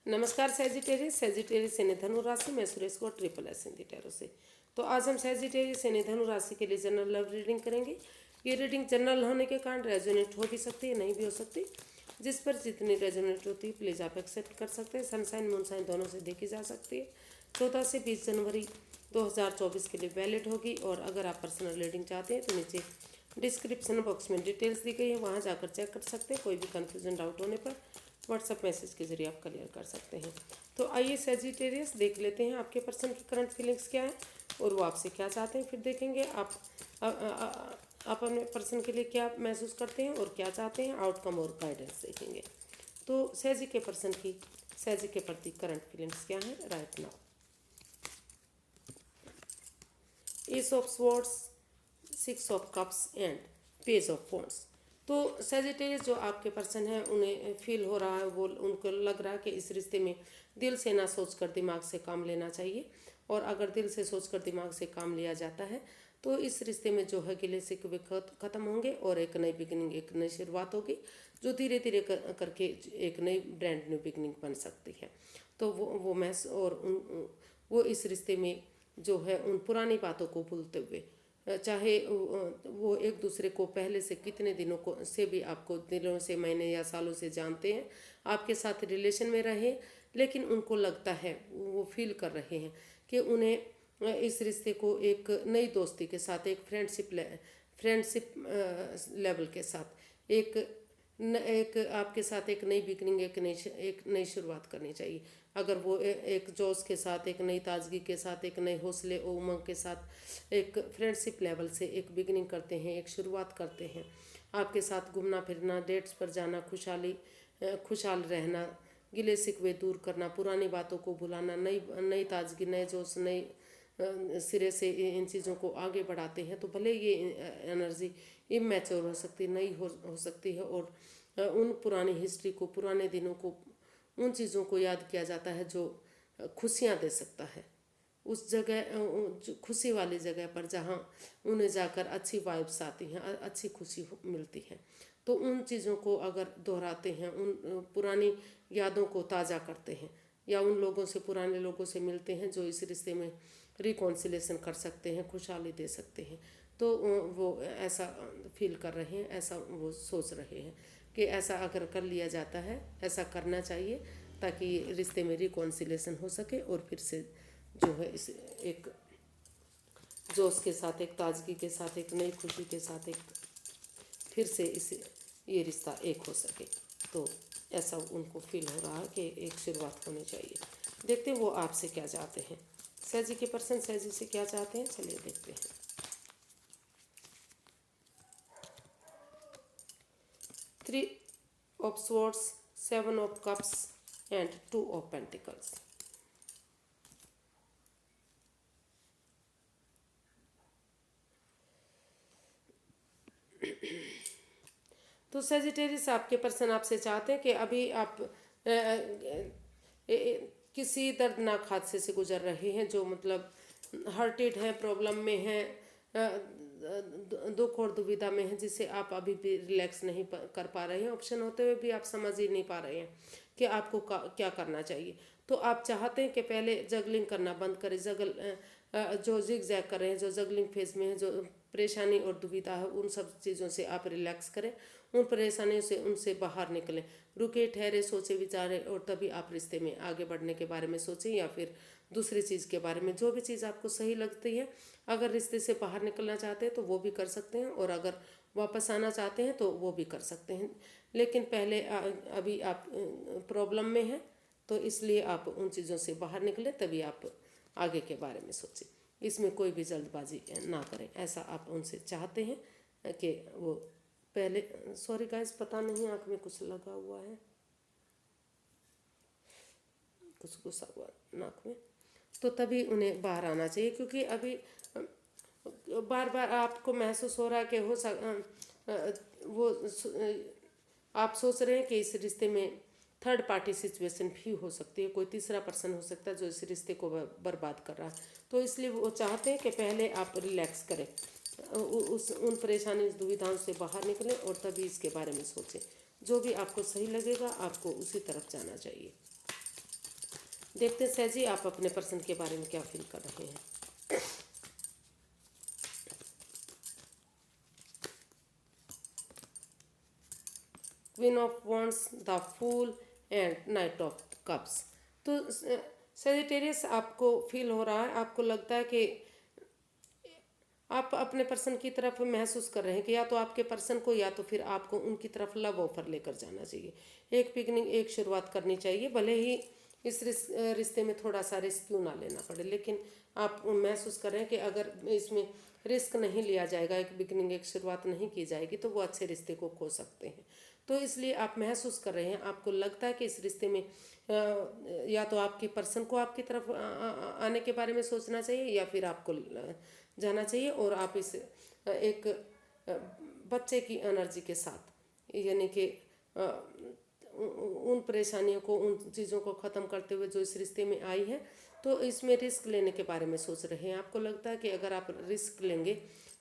नमस्कार सेजिटेरियस यानी धनु राशि में सुरेश को ट्रिपल एस हिंदी टैरो से। तो आज हम सेजिटेरियस यानी धनु राशि के लिए जनरल लव रीडिंग करेंगे। ये रीडिंग जनरल होने के कारण रेजोनेट हो भी सकती है, नहीं भी हो सकती। जिस पर जितनी रेजोनेट होती है प्लीज़ आप एक्सेप्ट कर सकते हैं। सनसाइन मूनसाइन दोनों से देखी जा सकती है। 14 से 20 जनवरी 2024 के लिए वैलिड होगी। और अगर आप पर्सनल रीडिंग चाहते हैं तो नीचे डिस्क्रिप्शन बॉक्स में डिटेल्स दी गई है, वहाँ जाकर चेक कर सकते हैं। कोई भी कन्फ्यूजन डाउट होने पर व्हाट्सएप मैसेज के जरिए आप क्लियर कर सकते हैं। तो आइए सेजिटेरियस देख लेते हैं आपके पर्सन की करंट फीलिंग्स क्या है और वो आपसे क्या चाहते हैं। फिर देखेंगे आप अपने पर्सन के लिए क्या महसूस करते हैं और क्या चाहते हैं। आउटकम और गाइडेंस देखेंगे। तो सेजी के पर्सन की सेजी के प्रति करंट फीलिंग्स क्या है right now. S of swords, 6 of cups and page of wands. तो सेजिटेरियस जो आपके पर्सन है उन्हें फील हो रहा है, वो उनको लग रहा है कि इस रिश्ते में दिल से ना सोचकर दिमाग से काम लेना चाहिए। और अगर दिल से सोचकर दिमाग से काम लिया जाता है तो इस रिश्ते में जो है गिले शिकवे खत्म होंगे और एक नई बिगिनिंग, एक नई शुरुआत होगी जो धीरे धीरे करके एक नई ब्रांड न्यू बिगिनिंग बन सकती है। तो वो महस और वो इस रिश्ते में जो है उन पुरानी बातों को भूलते हुए, चाहे वो एक दूसरे को पहले से कितने दिनों को से भी आपको दिनों से, महीने या सालों से जानते हैं, आपके साथ रिलेशन में रहे, लेकिन उनको लगता है, वो फील कर रहे हैं कि उन्हें इस रिश्ते को एक नई दोस्ती के साथ, एक फ्रेंडशिप लेवल के साथ एक आपके साथ एक नई बिगनिंग, एक नई शुरुआत करनी चाहिए। अगर वो एक जोश के साथ, एक नई ताजगी के साथ, एक नए हौसले और उमंग के साथ एक फ्रेंडशिप लेवल से एक बिगनिंग करते हैं, एक शुरुआत करते हैं, आपके साथ घूमना फिरना, डेट्स पर जाना, खुशहाल रहना, गिले शिकवे दूर करना, पुरानी बातों को भुलाना, नई ताजगी, नए जोश, नई सिरे से इन चीज़ों को आगे बढ़ाते हैं। तो भले ये एनर्जी इमेच्योर हो सकती, नई हो सकती है और उन पुरानी हिस्ट्री को, पुराने दिनों को, उन चीज़ों को याद किया जाता है जो खुशियाँ दे सकता है। उस जगह, खुशी वाली जगह पर जहाँ उन्हें जाकर अच्छी वाइब्स आती हैं, अच्छी खुशी मिलती है। तो उन चीज़ों को अगर दोहराते हैं, उन पुरानी यादों को ताज़ा करते हैं या उन लोगों से, पुराने लोगों से मिलते हैं जो इस रिश्ते में रिकॉन्सिलेशन कर सकते हैं, खुशहाली दे सकते हैं, तो वो ऐसा फील कर रहे हैं, ऐसा वो सोच रहे हैं कि ऐसा अगर कर लिया जाता है, ऐसा करना चाहिए ताकि रिश्ते में रिकॉन्सिलेशन हो सके और फिर से जो है इस एक जोश के साथ, एक ताजगी के साथ, एक नई खुशी के साथ एक फिर से ये रिश्ता एक हो सके। तो ऐसा उनको फील हो रहा है कि एक शुरुआत होनी चाहिए। देखते हैं वो आपसे क्या चाहते हैं। सैजी के पर्सन सैजी से क्या चाहते हैं, चलिए देखते हैं। 3 of swords, 7 of cups and 2 of pentacles। तो सेजिटेरियस आपके पर्सन आपसे चाहते हैं कि अभी आप किसी दर्दनाक हादसे से गुजर रहे हैं, जो मतलब हर्टेड है, प्रॉब्लम में है, दुख और दुविधा में है, जिससे आप अभी भी रिलैक्स नहीं कर पा रहे हैं। ऑप्शन होते हुए भी आप समझ ही नहीं पा रहे हैं कि आपको क्या करना चाहिए। तो आप चाहते हैं कि पहले जगलिंग करना बंद करें, जो जिग जैग कर रहे हैं, जो जगलिंग फेज में है, जो परेशानी और दुविधा है, उन सब चीज़ों से आप रिलैक्स करें, उन परेशानियों से उनसे बाहर निकलें, रुके ठहरे, सोचे विचारें और तभी आप रिश्ते में आगे बढ़ने के बारे में सोचें या फिर दूसरी चीज़ के बारे में, जो भी चीज़ आपको सही लगती है। अगर रिश्ते से बाहर निकलना चाहते हैं तो वो भी कर सकते हैं और अगर वापस आना चाहते हैं तो वो भी कर सकते हैं। लेकिन पहले अभी आप प्रॉब्लम में हैं तो इसलिए आप उन चीज़ों से बाहर निकलें, तभी आप आगे के बारे में सोचें। इसमें कोई भी जल्दबाजी ना करें, ऐसा आप उनसे चाहते हैं कि वो पहले। सॉरी गाइस, पता नहीं आँख में कुछ लगा हुआ है, कुछ गुस्सा हुआ नाक में, तो तभी उन्हें बाहर आना चाहिए। क्योंकि अभी बार बार आपको महसूस हो रहा है कि वो आप सोच रहे हैं कि इस रिश्ते में थर्ड पार्टी सिचुएशन भी हो सकती है, कोई तीसरा पर्सन हो सकता है जो इस रिश्ते को बर्बाद कर रहा है। तो इसलिए वो चाहते हैं कि पहले आप रिलैक्स करें, उन परेशानी दुविधाओं से बाहर निकलें और तभी इसके बारे में सोचें। जो भी आपको सही लगेगा आपको उसी तरफ जाना चाहिए। देखते हैं सहजी आप अपने पर्सन के बारे में क्या फील कर रहे हैं। Queen of wands, the fool and knight of cups. तो सेजिटेरियस आपको फील हो रहा है, आपको लगता है कि आप अपने पर्सन की तरफ महसूस कर रहे हैं कि या तो आपके पर्सन को या तो फिर आपको उनकी तरफ लव ऑफर लेकर जाना चाहिए। एक बिगनिंग, एक शुरुआत करनी चाहिए, भले ही इस रिश्ते में थोड़ा सा रिस्क क्यों ना लेना पड़े, लेकिन आप महसूस कर रहे हैं कि अगर इसमें रिस्क नहीं लिया जाएगा, एक बिगनिंग, एक शुरुआत नहीं की जाएगी, तो वो अच्छे रिश्ते को खो सकते हैं। तो इसलिए आप महसूस कर रहे हैं, आपको लगता है कि इस रिश्ते में या तो आपके पर्सन को आपकी तरफ आने के बारे में सोचना चाहिए या फिर आपको जाना चाहिए, और आप इस एक बच्चे की एनर्जी के साथ, यानी कि उन परेशानियों को, उन चीज़ों को ख़त्म करते हुए जो इस रिश्ते में आई है, तो इसमें रिस्क लेने के बारे में सोच रहे हैं। आपको लगता है कि अगर आप रिस्क लेंगे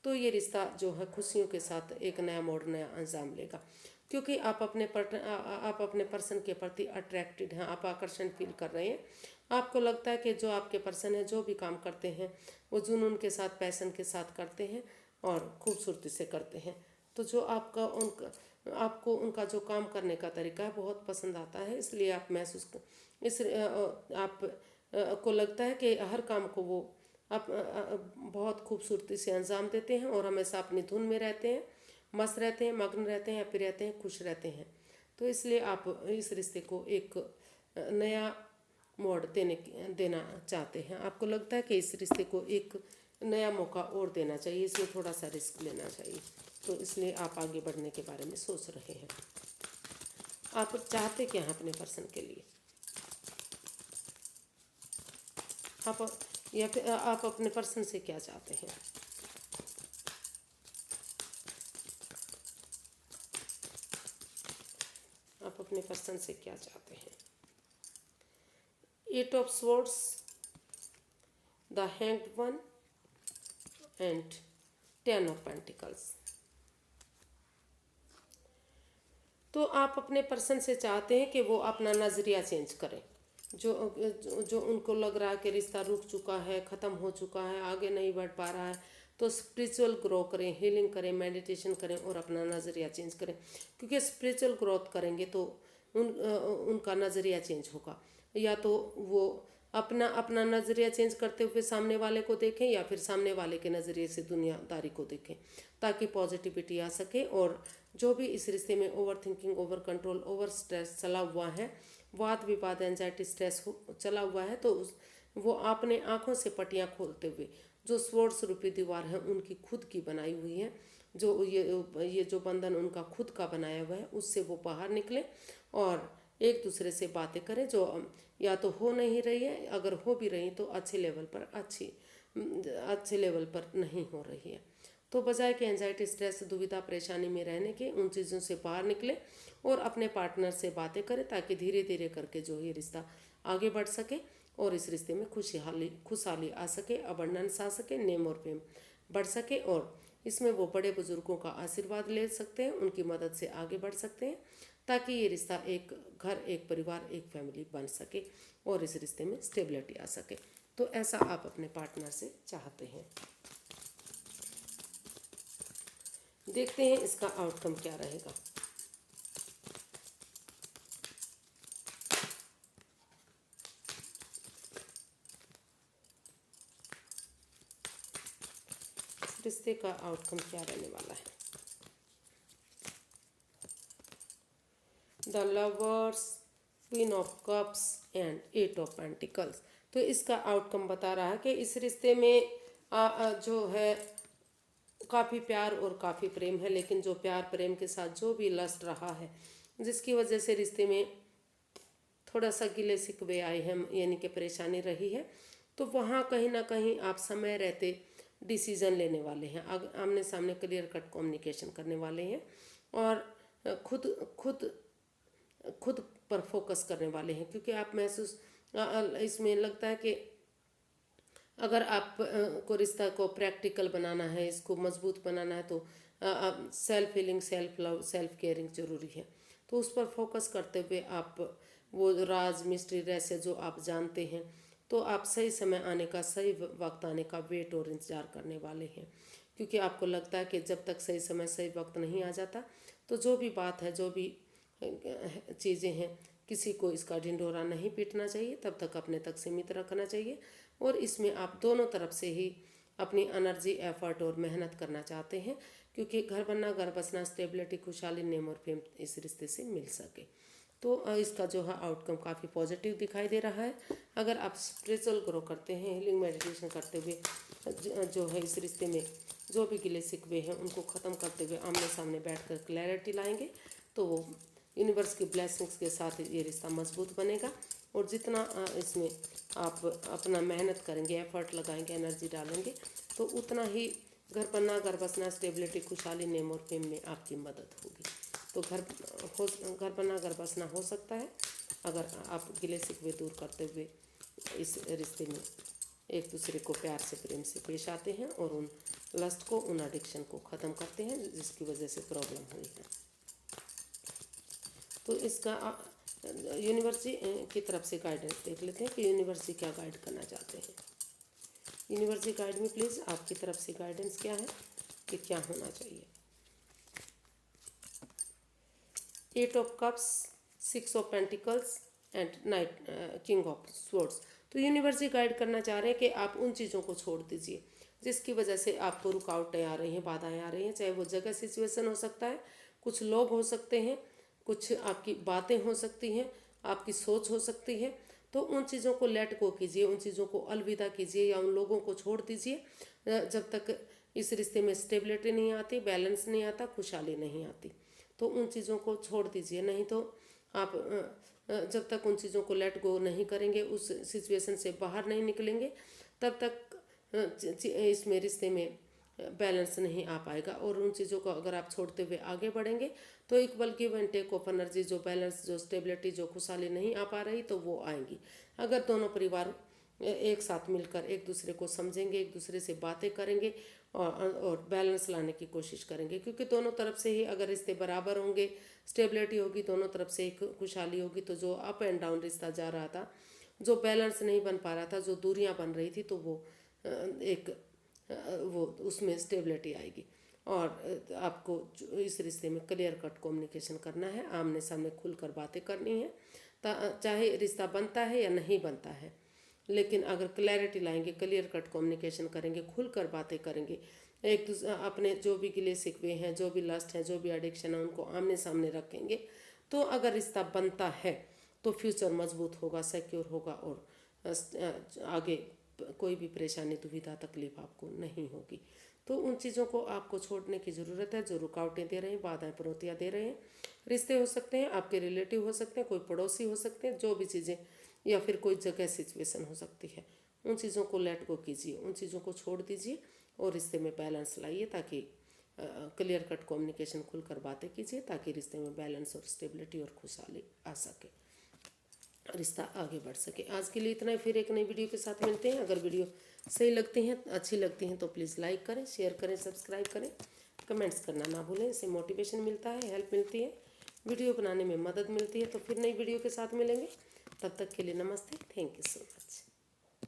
तो ये रिश्ता जो है खुशियों के साथ एक नया मोड़, नया अंजाम लेगा, क्योंकि आप अपने पर्सन के प्रति अट्रैक्टेड हैं, आप आकर्षण फील कर रहे हैं। आपको लगता है कि जो आपके पर्सन है, जो भी काम करते हैं वो जुनून के साथ, पैशन के साथ करते हैं और खूबसूरती से करते हैं। तो जो आपको उनका जो काम करने का तरीका है बहुत पसंद आता है, इसलिए आप आप को लगता है कि हर काम को वो आप बहुत खूबसूरती से अंजाम देते हैं और हमेशा अपनी धुन में रहते हैं, मस्त रहते हैं, मग्न रहते हैं, हैप्पी रहते हैं, खुश रहते हैं। तो इसलिए आप इस रिश्ते को एक नया मोड़ देना चाहते हैं। आपको लगता है कि इस रिश्ते को एक नया मौका और देना चाहिए, इसमें थोड़ा सा रिस्क लेना चाहिए, तो इसलिए आप आगे बढ़ने के बारे में सोच रहे हैं। आप चाहते क्या हैं अपने पर्सन के लिए, आप या फिर आप अपने पर्सन से क्या चाहते हैं। आप अपने पर्सन से क्या चाहते हैं। 8 of swords, the hanged one and 10 of pentacles. तो आप अपने पर्सन से चाहते हैं कि वो अपना नज़रिया चेंज करें। जो उनको लग रहा है कि रिश्ता रुक चुका है, ख़त्म हो चुका है, आगे नहीं बढ़ पा रहा है, तो स्पिरिचुअल ग्रो करें, हीलिंग करें, मेडिटेशन करें और अपना नज़रिया चेंज करें, क्योंकि स्पिरिचुअल ग्रोथ करेंगे तो उनका नज़रिया चेंज होगा। या तो वो अपना अपना नज़रिया चेंज करते हुए सामने वाले को देखें या फिर सामने वाले के नज़रिए से दुनियादारी को देखें, ताकि पॉजिटिविटी आ सके। और जो भी इस रिश्ते में over thinking, over control, over stress चला हुआ है, वाद विवाद, एंजाइटी, स्ट्रेस चला हुआ है, तो वो अपने आँखों से पटियाँ खोलते हुए जो स्वॉर्ड्स रूपी दीवार है उनकी खुद की बनाई हुई है, जो ये जो बंधन उनका खुद का बनाया हुआ है, उससे वो बाहर निकले और एक दूसरे से बातें करें जो या तो हो नहीं रही है, अगर हो भी रही तो अच्छे लेवल पर नहीं हो रही है। तो बजाय कि एंजाइटी, स्ट्रेस, दुविधा, परेशानी में रहने के, उन चीज़ों से बाहर निकले और अपने पार्टनर से बातें करें, ताकि धीरे धीरे करके जो ये रिश्ता आगे बढ़ सके और इस रिश्ते में खुशहाली आ सके, अबंडेंस आ सके, नेम और फेम बढ़ सके, और इसमें वो बड़े बुजुर्गों का आशीर्वाद ले सकते हैं, उनकी मदद से आगे बढ़ सकते हैं, ताकि ये रिश्ता एक घर, एक परिवार, एक फैमिली बन सके और इस रिश्ते में स्टेबिलिटी आ सके। तो ऐसा आप अपने पार्टनर से चाहते हैं। देखते हैं इसका आउटकम क्या रहेगा। इस रिश्ते का आउटकम क्या रहने वाला है। The lovers, queen of cups and 8 of pentacles. तो इसका आउटकम बता रहा है कि इस रिश्ते में जो है काफ़ी प्यार और काफ़ी प्रेम है, लेकिन जो प्यार प्रेम के साथ जो भी लस्ट रहा है, जिसकी वजह से रिश्ते में थोड़ा सा गिले शिकवे आए हैं, यानी कि परेशानी रही है, तो वहाँ कहीं ना कहीं आप समय रहते डिसीज़न लेने वाले हैं, आमने सामने क्लियर कट कम्युनिकेशन करने वाले हैं और खुद खुद खुद पर फोकस करने वाले हैं, क्योंकि आप इसमें लगता है कि अगर आप को रिश्ता को प्रैक्टिकल बनाना है, इसको मजबूत बनाना है, तो self healing, self love, self caring जरूरी है। तो उस पर फोकस करते हुए आप वो राज मिस्ट्री रहस्य जो आप जानते हैं, तो आप सही समय आने का, सही वक्त आने का वेट और इंतज़ार करने वाले हैं। क्योंकि आपको लगता है कि जब तक सही समय सही वक्त नहीं आ जाता, तो जो भी बात है, जो भी चीज़ें हैं, किसी को इसका ढिंढोरा नहीं पीटना चाहिए, तब तक अपने तक सीमित रखना चाहिए। और इसमें आप दोनों तरफ से ही अपनी एनर्जी, एफर्ट और मेहनत करना चाहते हैं, क्योंकि घर बनना, घर बसना, स्टेबिलिटी, खुशहाली, नेम और फेम इस रिश्ते से मिल सके। तो इसका जो है आउटकम काफ़ी पॉजिटिव दिखाई दे रहा है। अगर आप स्पिरिचुअल ग्रो करते हैं, हीलिंग मेडिटेशन करते हुए जो है इस रिश्ते में जो भी गिले शिकवे हैं उनको ख़त्म करते हुए आमने सामने बैठकर क्लैरिटी लाएंगे, तो वो यूनिवर्स की ब्लेसिंग्स के साथ ये रिश्ता मजबूत बनेगा। और जितना इसमें आप अपना मेहनत करेंगे, एफर्ट लगाएंगे, एनर्जी डालेंगे, तो उतना ही घर बनना, घर बसना, स्टेबिलिटी, खुशहाली, नेम और फेम में आपकी मदद होगी। तो घर बनना, घर बसना हो सकता है अगर आप गिले शिकवे दूर करते हुए इस रिश्ते में एक दूसरे को प्यार से, प्रेम से पेश आते हैं और उन लस्ट को, उन एडिक्शन को ख़त्म करते हैं जिसकी वजह से प्रॉब्लम हुई है। तो इसका यूनिवर्स की तरफ से गाइडेंस देख लेते हैं कि यूनिवर्स क्या गाइड करना चाहते हैं। यूनिवर्स गाइड में प्लीज़ आपकी तरफ से गाइडेंस क्या है कि क्या होना चाहिए। 8 of cups, 6 of pentacles and night, king of swords. तो यूनिवर्स गाइड करना चाह रहे हैं कि आप उन चीज़ों को छोड़ दीजिए जिसकी वजह से आपको रुकावटें आ रही हैं, बाधाएं आ रही हैं। चाहे वो जगह, सिचुएशन हो सकता है, कुछ लोग हो सकते हैं, कुछ आपकी बातें हो सकती हैं, आपकी सोच हो सकती है। तो उन चीज़ों को लेट गो कीजिए, उन चीज़ों को अलविदा कीजिए या उन लोगों को छोड़ दीजिए जब तक इस रिश्ते में स्टेबिलिटी नहीं आती, बैलेंस नहीं आता, खुशहाली नहीं आती। तो उन चीज़ों को छोड़ दीजिए। नहीं तो आप जब तक उन चीज़ों को लेट गो नहीं करेंगे, उस सिचुएशन से बाहर नहीं निकलेंगे, तब तक इसमें रिश्ते में बैलेंस नहीं आ पाएगा। और उन चीज़ों को अगर आप छोड़ते हुए आगे बढ़ेंगे तो एक बल्कि वन टेक ऑफ एनर्जी, जो बैलेंस, जो स्टेबिलिटी, जो खुशहाली नहीं आ पा रही, तो वो आएंगी। अगर दोनों परिवार एक साथ मिलकर एक दूसरे को समझेंगे, एक दूसरे से बातें करेंगे और बैलेंस लाने की कोशिश करेंगे, क्योंकि दोनों तरफ से ही अगर रिश्ते बराबर होंगे, स्टेबिलिटी होगी, दोनों तरफ से एक खुशहाली होगी, तो जो अप एंड डाउन रिश्ता जा रहा था, जो बैलेंस नहीं बन पा रहा था, जो दूरियां बन रही थी, तो वो उसमें स्टेबिलिटी आएगी। और आपको इस रिश्ते में क्लियर कट कम्युनिकेशन करना है, आमने सामने खुलकर बातें करनी है, चाहे रिश्ता बनता है या नहीं बनता है। लेकिन अगर क्लैरिटी लाएंगे, क्लियर कट कम्युनिकेशन करेंगे, खुलकर बातें करेंगे, एक दूसरे अपने जो भी गिले शिकवे हैं, जो भी लस्ट है, जो भी एडिक्शन है, उनको आमने सामने रखेंगे, तो अगर रिश्ता बनता है तो फ्यूचर मजबूत होगा, सिक्योर होगा और आगे कोई भी परेशानी, दुविधा, तकलीफ आपको नहीं होगी। तो उन चीज़ों को आपको छोड़ने की ज़रूरत है जो रुकावटें दे रहे हैं, बाधाएं, चुनौतियाँ दे रहे हैं। रिश्ते हो सकते हैं, आपके रिलेटिव हो सकते हैं, कोई पड़ोसी हो सकते हैं, जो भी चीज़ें, या फिर कोई जगह, सिचुएशन हो सकती है। उन चीज़ों को लेट गो कीजिए, उन चीज़ों को छोड़ दीजिए और रिश्ते में बैलेंस लाइए, ताकि क्लियर कट कम्युनिकेशन, खुलकर बातें कीजिए, ताकि रिश्ते में बैलेंस और स्टेबिलिटी और खुशहाली आ सके, रिश्ता आगे बढ़ सके। आज के लिए इतना ही, फिर एक नई वीडियो के साथ मिलते हैं। अगर वीडियो सही लगती हैं, अच्छी लगती हैं, तो प्लीज़ लाइक करें, शेयर करें, सब्सक्राइब करें, कमेंट्स करना ना भूलें। इससे मोटिवेशन मिलता है, हेल्प मिलती है, वीडियो बनाने में मदद मिलती है। तो फिर नई वीडियो के साथ मिलेंगे, तब तक के लिए नमस्ते, थैंक यू सो मच।